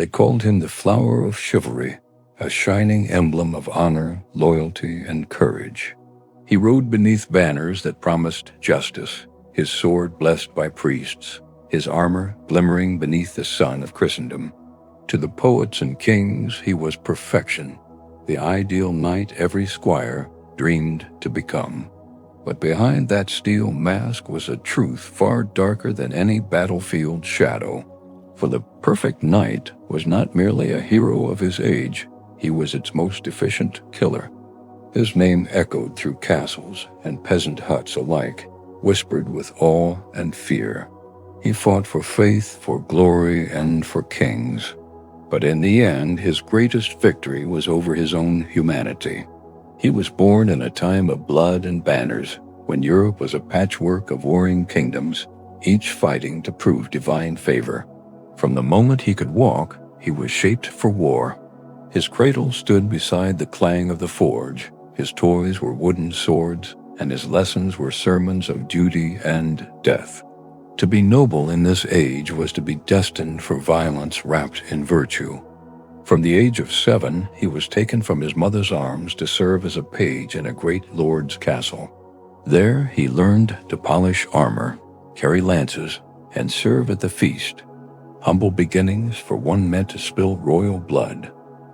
They called him the flower of chivalry, a shining emblem of honor, loyalty, and courage. He rode beneath banners that promised justice, his sword blessed by priests, his armor glimmering beneath the sun of Christendom. To the poets and kings, he was perfection, the ideal knight every squire dreamed to become. But behind that steel mask was a truth far darker than any battlefield shadow. For the perfect knight was not merely a hero of his age, he was its most efficient killer. His name echoed through castles and peasant huts alike, whispered with awe and fear. He fought for faith, for glory, and for kings. But in the end, his greatest victory was over his own humanity. He was born in a time of blood and banners, when Europe was a patchwork of warring kingdoms, each fighting to prove divine favor. From the moment he could walk, he was shaped for war. His cradle stood beside the clang of the forge, his toys were wooden swords, and his lessons were sermons of duty and death. To be noble in this age was to be destined for violence wrapped in virtue. From the age of 7, he was taken from his mother's arms to serve as a page in a great lord's castle. There he learned to polish armor, carry lances, and serve at the feast. Humble beginnings, for one meant to spill royal blood.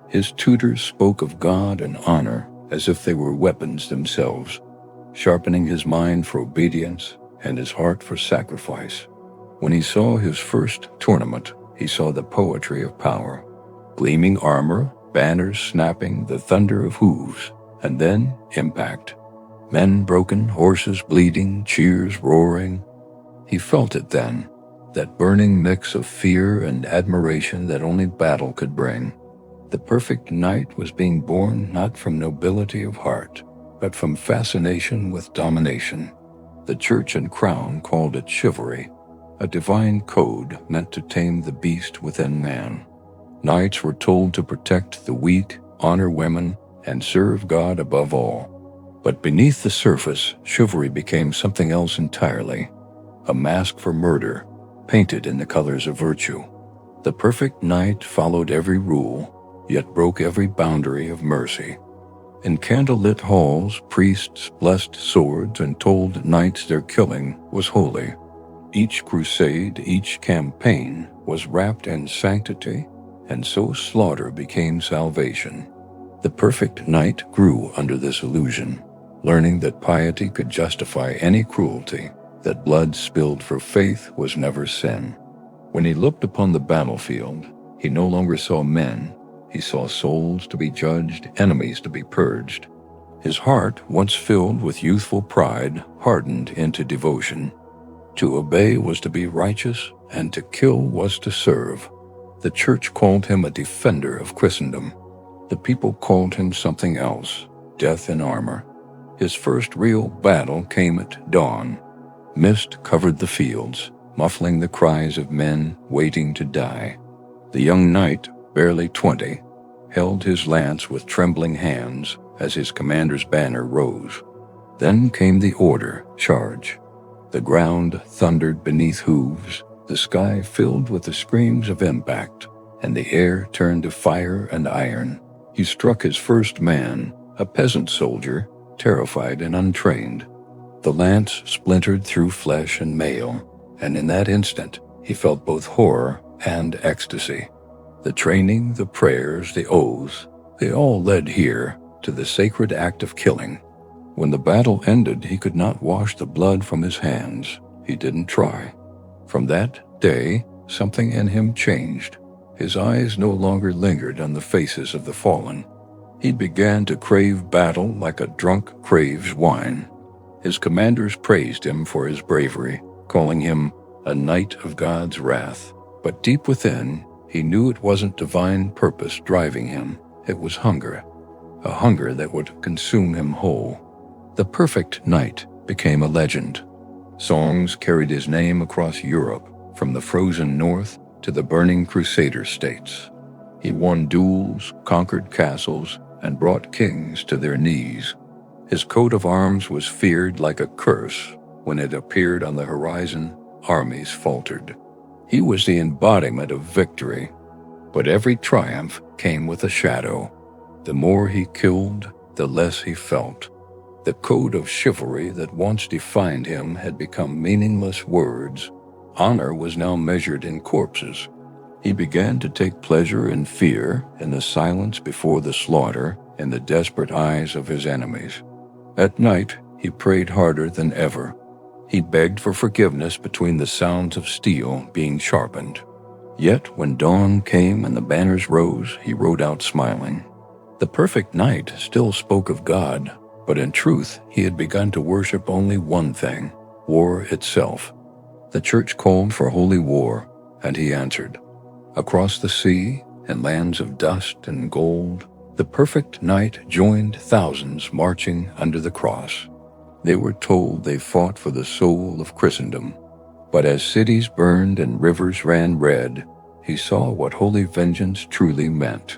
His tutors spoke of God and honor as if they were weapons themselves, sharpening his mind for obedience and his heart for sacrifice. When he saw his first tournament, he saw the poetry of power. Gleaming armor, banners snapping, the thunder of hooves, and then impact. Men broken, horses bleeding, cheers roaring. He felt it then, that burning mix of fear and admiration that only battle could bring. The perfect knight was being born not from nobility of heart, but from fascination with domination. The church and crown called it chivalry, a divine code meant to tame the beast within man. Knights were told to protect the weak, honor women, and serve God above all. But beneath the surface, chivalry became something else entirely, a mask for murder, painted in the colors of virtue. The perfect knight followed every rule, yet broke every boundary of mercy. In candlelit halls, priests blessed swords and told knights their killing was holy. Each crusade, each campaign was wrapped in sanctity, and so slaughter became salvation. The perfect knight grew under this illusion, learning that piety could justify any cruelty, that blood spilled for faith was never sin. When he looked upon the battlefield, he no longer saw men, he saw souls to be judged, enemies to be purged. His heart, once filled with youthful pride, hardened into devotion. To obey was to be righteous, and to kill was to serve. The church called him a defender of Christendom. The people called him something else, death in armor. His first real battle came at dawn. Mist covered the fields, muffling the cries of men waiting to die. The young knight, barely 20, held his lance with trembling hands as his commander's banner rose. Then came the order, charge. The ground thundered beneath hooves, the sky filled with the screams of impact, and the air turned to fire and iron. He struck his first man, a peasant soldier, terrified and untrained. The lance splintered through flesh and mail, and in that instant he felt both horror and ecstasy. The training, the prayers, the oaths, they all led here to the sacred act of killing. When the battle ended, he could not wash the blood from his hands. He didn't try. From that day, something in him changed. His eyes no longer lingered on the faces of the fallen. He began to crave battle like a drunk craves wine. His commanders praised him for his bravery, calling him a knight of God's wrath. But deep within, he knew it wasn't divine purpose driving him. It was hunger, a hunger that would consume him whole. The perfect knight became a legend. Songs carried his name across Europe, from the frozen north to the burning Crusader states. He won duels, conquered castles, and brought kings to their knees. His coat of arms was feared like a curse. When it appeared on the horizon, armies faltered. He was the embodiment of victory. But every triumph came with a shadow. The more he killed, the less he felt. The code of chivalry that once defined him had become meaningless words. Honor was now measured in corpses. He began to take pleasure in fear, in the silence before the slaughter, in the desperate eyes of his enemies. At night, he prayed harder than ever. He begged for forgiveness between the sounds of steel being sharpened. Yet when dawn came and the banners rose, he rode out smiling. The perfect knight still spoke of God, but in truth he had begun to worship only one thing: war itself. The church called for holy war, and he answered. Across the sea, in lands of dust and gold, the perfect knight joined thousands marching under the cross. They were told they fought for the soul of Christendom. But as cities burned and rivers ran red, he saw what holy vengeance truly meant.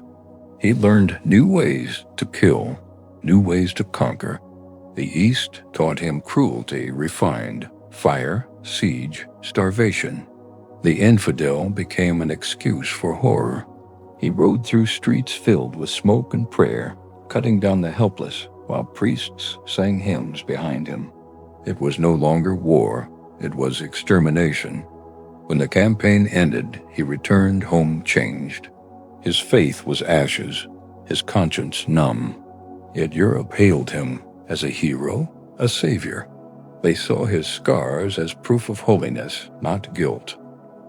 He learned new ways to kill, new ways to conquer. The East taught him cruelty refined, fire, siege, starvation. The infidel became an excuse for horror. He rode through streets filled with smoke and prayer, cutting down the helpless while priests sang hymns behind him. It was no longer war, it was extermination. When the campaign ended, he returned home changed. His faith was ashes, his conscience numb. Yet Europe hailed him as a hero, a savior. They saw his scars as proof of holiness, not guilt.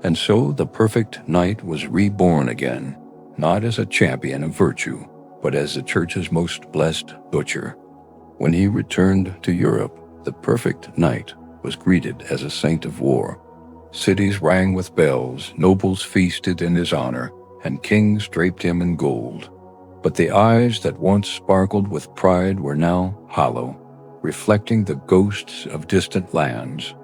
And so the perfect knight was reborn again, not as a champion of virtue, but as the church's most blessed butcher. When he returned to Europe, the perfect knight was greeted as a saint of war. Cities rang with bells, nobles feasted in his honor, and kings draped him in gold. But the eyes that once sparkled with pride were now hollow, reflecting the ghosts of distant lands.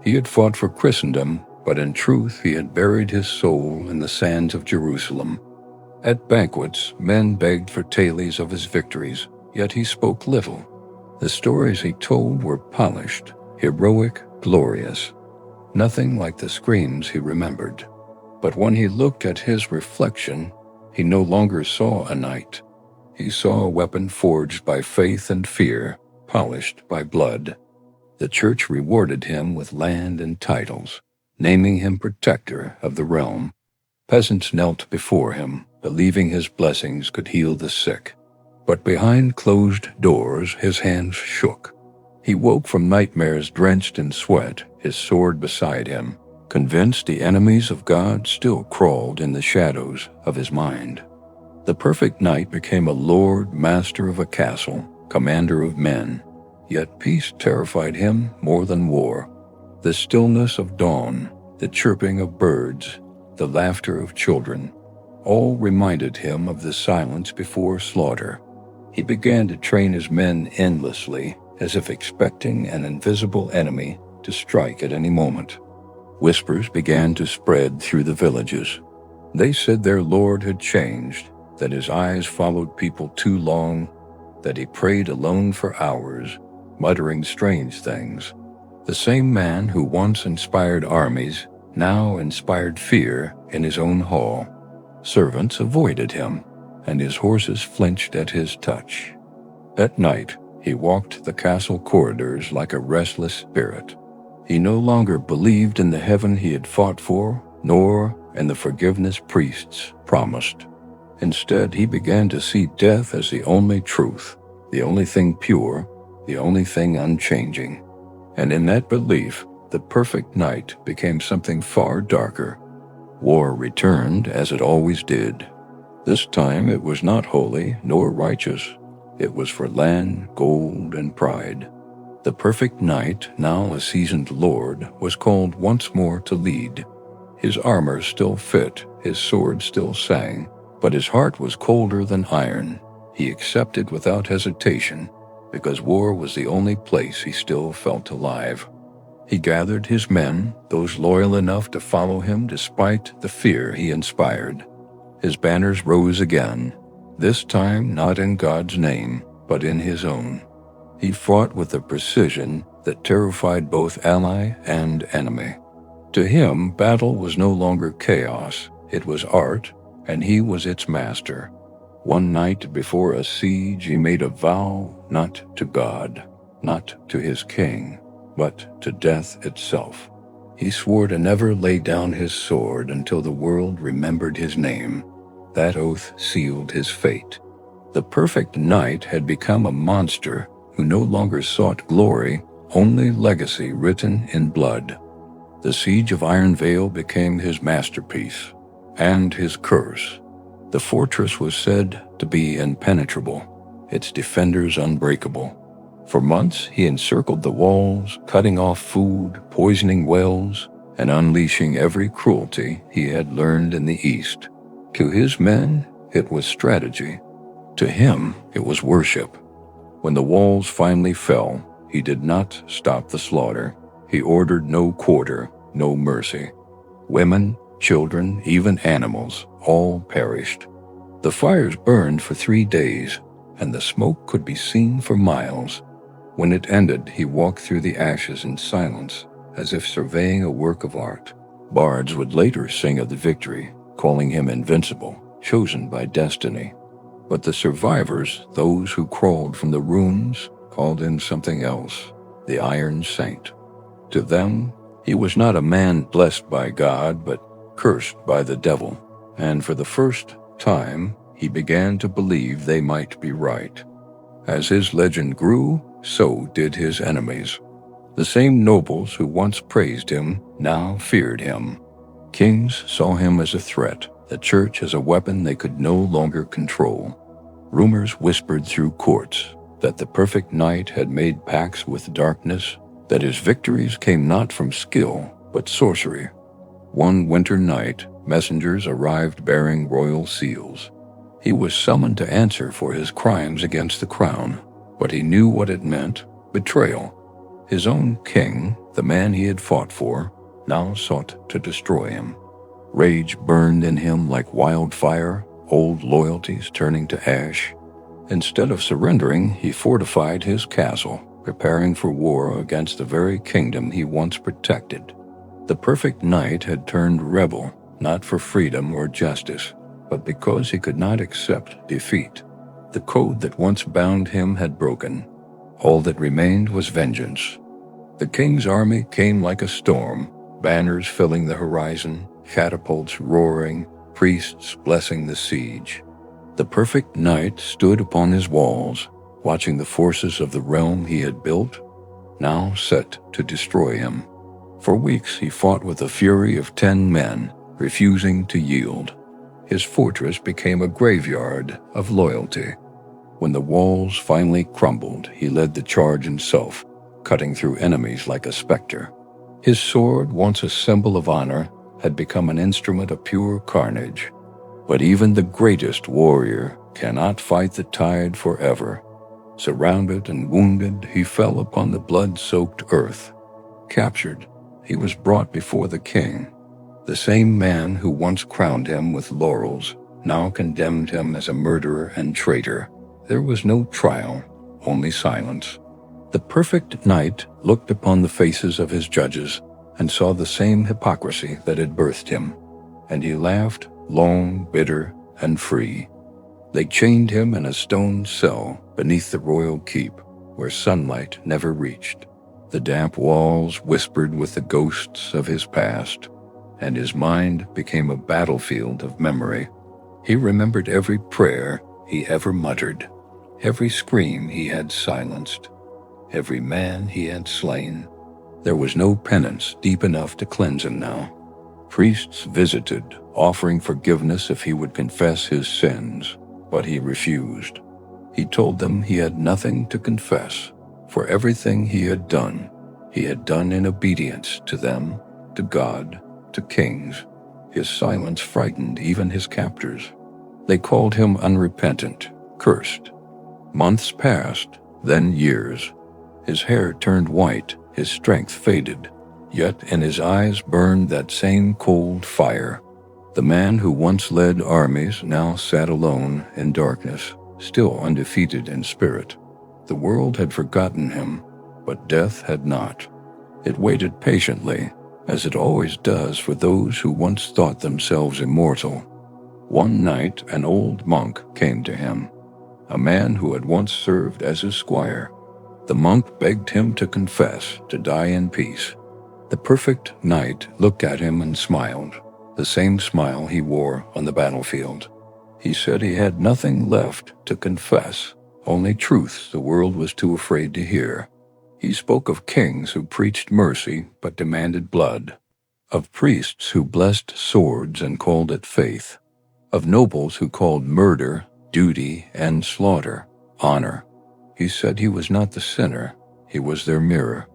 He had fought for Christendom, but in truth he had buried his soul in the sands of Jerusalem. At banquets, men begged for tales of his victories, yet he spoke little. The stories he told were polished, heroic, glorious. Nothing like the screams he remembered. But when he looked at his reflection, he no longer saw a knight. He saw a weapon forged by faith and fear, polished by blood. The church rewarded him with land and titles, naming him protector of the realm. Peasants knelt before him, believing his blessings could heal the sick. But behind closed doors, his hands shook. He woke from nightmares drenched in sweat, his sword beside him, convinced the enemies of God still crawled in the shadows of his mind. The perfect knight became a lord, master of a castle, commander of men. Yet peace terrified him more than war. The stillness of dawn, the chirping of birds, the laughter of children, all reminded him of the silence before slaughter. He began to train his men endlessly, as if expecting an invisible enemy to strike at any moment. Whispers began to spread through the villages. They said their lord had changed, that his eyes followed people too long, that he prayed alone for hours, muttering strange things. The same man who once inspired armies now inspired fear in his own hall. Servants avoided him, and his horses flinched at his touch. At night, he walked the castle corridors like a restless spirit. He no longer believed in the heaven he had fought for, nor in the forgiveness priests promised. Instead, he began to see death as the only truth, the only thing pure, the only thing unchanging. And in that belief, the perfect night became something far darker. War returned as it always did. This time it was not holy nor righteous. It was for land, gold, and pride. The perfect knight, now a seasoned lord, was called once more to lead. His armor still fit, his sword still sang, but his heart was colder than iron. He accepted without hesitation, because war was the only place he still felt alive. He gathered his men, those loyal enough to follow him despite the fear he inspired. His banners rose again, this time not in God's name, but in his own. He fought with a precision that terrified both ally and enemy. To him, battle was no longer chaos, it was art, and he was its master. One night before a siege, he made a vow not to God, not to his king, but to death itself. He swore to never lay down his sword until the world remembered his name. That oath sealed his fate. The perfect knight had become a monster who no longer sought glory, only legacy written in blood. The Siege of Ironvale became his masterpiece, and his curse. The fortress was said to be impenetrable, its defenders unbreakable. For months he encircled the walls, cutting off food, poisoning wells, and unleashing every cruelty he had learned in the East. To his men, it was strategy. To him, it was worship. When the walls finally fell, he did not stop the slaughter. He ordered no quarter, no mercy. Women, children, even animals, all perished. The fires burned for 3 days, and the smoke could be seen for miles. When it ended, he walked through the ashes in silence, as if surveying a work of art. Bards would later sing of the victory, calling him invincible, chosen by destiny. But the survivors, those who crawled from the ruins, called him something else, the Iron Saint. To them, he was not a man blessed by God, but cursed by the devil. And for the first time, he began to believe they might be right. As his legend grew, so did his enemies. The same nobles who once praised him now feared him. Kings saw him as a threat, the church as a weapon they could no longer control. Rumors whispered through courts that the perfect knight had made pacts with darkness, that his victories came not from skill, but sorcery. One winter night, messengers arrived bearing royal seals. He was summoned to answer for his crimes against the crown, but he knew what it meant: betrayal. His own king, the man he had fought for, now sought to destroy him. Rage burned in him like wildfire, old loyalties turning to ash. Instead of surrendering, he fortified his castle, preparing for war against the very kingdom he once protected. The perfect knight had turned rebel, not for freedom or justice, but because he could not accept defeat. The code that once bound him had broken. All that remained was vengeance. The king's army came like a storm, banners filling the horizon, catapults roaring, priests blessing the siege. The perfect knight stood upon his walls, watching the forces of the realm he had built, now set to destroy him. For weeks he fought with the fury of 10 men, refusing to yield. His fortress became a graveyard of loyalty. When the walls finally crumbled, he led the charge himself, cutting through enemies like a specter. His sword, once a symbol of honor, had become an instrument of pure carnage. But even the greatest warrior cannot fight the tide forever. Surrounded and wounded, he fell upon the blood-soaked earth. Captured, he was brought before the king. The same man who once crowned him with laurels now condemned him as a murderer and traitor. There was no trial, only silence. The perfect knight looked upon the faces of his judges and saw the same hypocrisy that had birthed him, and he laughed, long, bitter, and free. They chained him in a stone cell beneath the royal keep, where sunlight never reached. The damp walls whispered with the ghosts of his past, and his mind became a battlefield of memory. He remembered every prayer he ever muttered, every scream he had silenced, every man he had slain. There was no penance deep enough to cleanse him now. Priests visited, offering forgiveness if he would confess his sins, but he refused. He told them he had nothing to confess, for everything he had done in obedience to them, to God, to kings. His silence frightened even his captors. They called him unrepentant, cursed. Months passed, then years. His hair turned white, his strength faded, yet in his eyes burned that same cold fire. The man who once led armies now sat alone in darkness, still undefeated in spirit. The world had forgotten him, but death had not. It waited patiently, as it always does for those who once thought themselves immortal. One night an old monk came to him, a man who had once served as his squire. The monk begged him to confess, to die in peace. The perfect knight looked at him and smiled, the same smile he wore on the battlefield. He said he had nothing left to confess, only truths the world was too afraid to hear. He spoke of kings who preached mercy but demanded blood, of priests who blessed swords and called it faith, of nobles who called murder duty and slaughter honor. He said he was not the sinner, he was their mirror.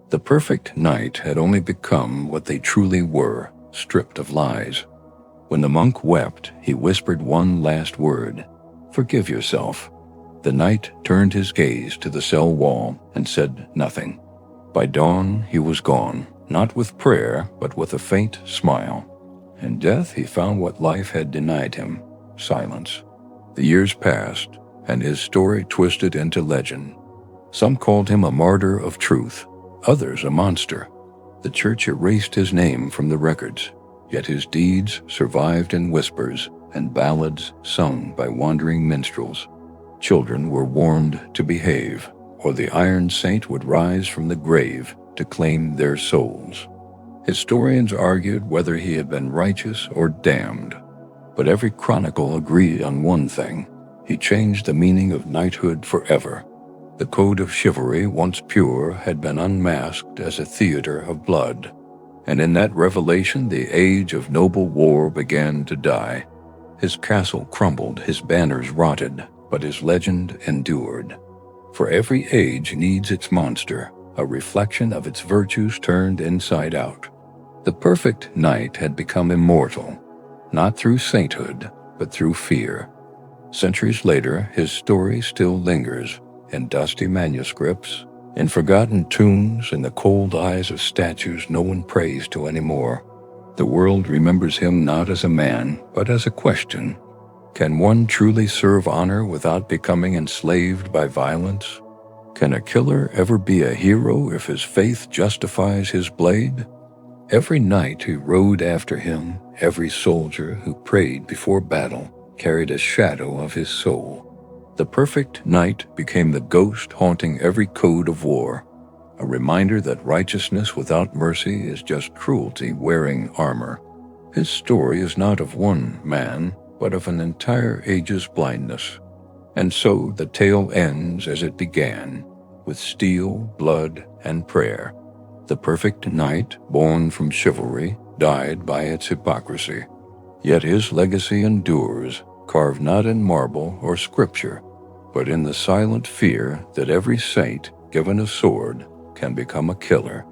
The perfect knight had only become what they truly were, stripped of lies. When the monk wept, he whispered one last word, "Forgive yourself." The knight turned his gaze to the cell wall and said nothing. By dawn, he was gone, not with prayer, but with a faint smile. In death, he found what life had denied him, silence. The years passed, and his story twisted into legend. Some called him a martyr of truth, others a monster. The church erased his name from the records, yet his deeds survived in whispers and ballads sung by wandering minstrels. Children were warned to behave, or the Iron Saint would rise from the grave to claim their souls. Historians argued whether he had been righteous or damned, but every chronicle agreed on one thing: he changed the meaning of knighthood forever. The Code of Chivalry, once pure, had been unmasked as a theater of blood, and in that revelation the age of noble war began to die. His castle crumbled, his banners rotted, but his legend endured. For every age needs its monster, a reflection of its virtues turned inside out. The perfect knight had become immortal, not through sainthood, but through fear. Centuries later, his story still lingers, in dusty manuscripts, in forgotten tombs, in the cold eyes of statues no one prays to anymore. The world remembers him not as a man, but as a question. Can one truly serve honor without becoming enslaved by violence? Can a killer ever be a hero if his faith justifies his blade? Every knight who rode after him, every soldier who prayed before battle, carried a shadow of his soul. The perfect knight became the ghost haunting every code of war, a reminder that righteousness without mercy is just cruelty wearing armor. His story is not of one man, but of an entire age's blindness. And so the tale ends as it began, with steel, blood, and prayer. The perfect knight, born from chivalry, died by its hypocrisy. Yet his legacy endures, carved not in marble or scripture, but in the silent fear that every saint given a sword can become a killer.